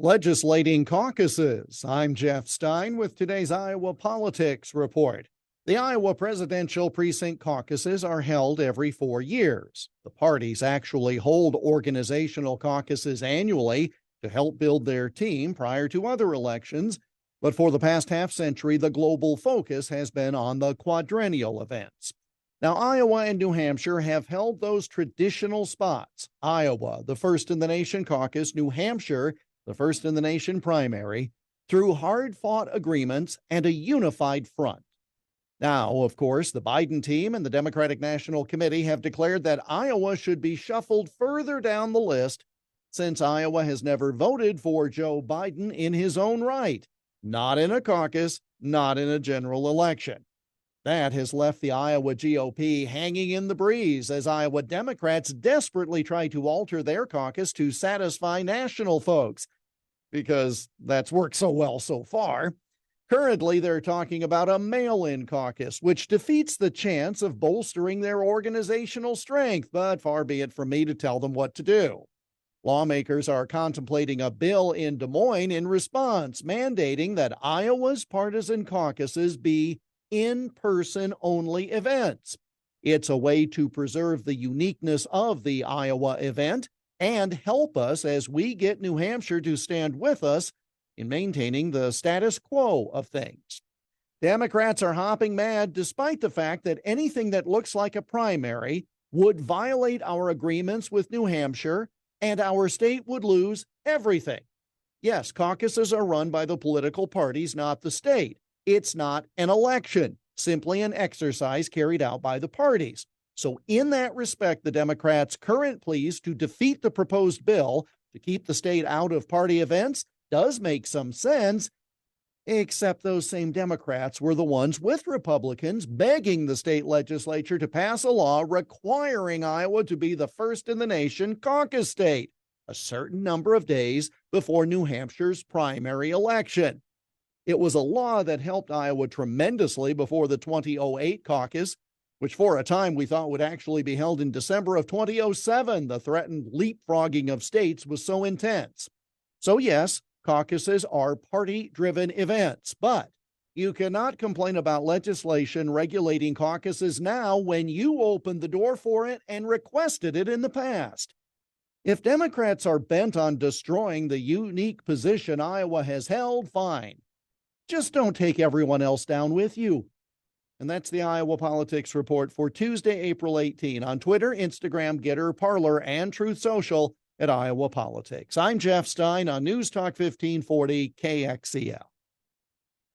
Legislating Caucuses. I'm Jeff Stein with today's Iowa Politics Report. The Iowa Presidential Precinct Caucuses are held every 4 years. The parties actually hold organizational caucuses annually to help build their team prior to other elections, but for the past half century, the global focus has been on the quadrennial events. Now, Iowa and New Hampshire have held those traditional spots. Iowa, the first in the nation caucus, New Hampshire, the first in the nation primary, through hard-fought agreements and a unified front. Now, of course, the Biden team and the Democratic National Committee have declared that Iowa should be shuffled further down the list since Iowa has never voted for Joe Biden in his own right, not in a caucus, not in a general election. That has left the Iowa GOP hanging in the breeze as Iowa Democrats desperately try to alter their caucus to satisfy national folks, because that's worked so well so far. Currently, they're talking about a mail-in caucus, which defeats the chance of bolstering their organizational strength, but far be it from me to tell them what to do. Lawmakers are contemplating a bill in Des Moines in response, mandating that Iowa's partisan caucuses be in-person only events. It's a way to preserve the uniqueness of the Iowa event and help us as we get New Hampshire to stand with us in maintaining the status quo of things. Democrats are hopping mad despite the fact that anything that looks like a primary would violate our agreements with New Hampshire and our state would lose everything. Yes, caucuses are run by the political parties, not the state. It's not an election, simply an exercise carried out by the parties. So in that respect, the Democrats' current pleas to defeat the proposed bill to keep the state out of party events does make some sense, except those same Democrats were the ones with Republicans begging the state legislature to pass a law requiring Iowa to be the first in the nation caucus state a certain number of days before New Hampshire's primary election. It was a law that helped Iowa tremendously before the 2008 caucus, which for a time we thought would actually be held in December of 2007. The threatened leapfrogging of states was so intense. So yes, caucuses are party-driven events, but you cannot complain about legislation regulating caucuses now when you opened the door for it and requested it in the past. If Democrats are bent on destroying the unique position Iowa has held, fine. Just don't take everyone else down with you. And that's the Iowa Politics Report for Tuesday, April 18 on Twitter, Instagram, Getter, Parler, and Truth Social at Iowa Politics. I'm Jeff Stein on News Talk 1540 KXEL.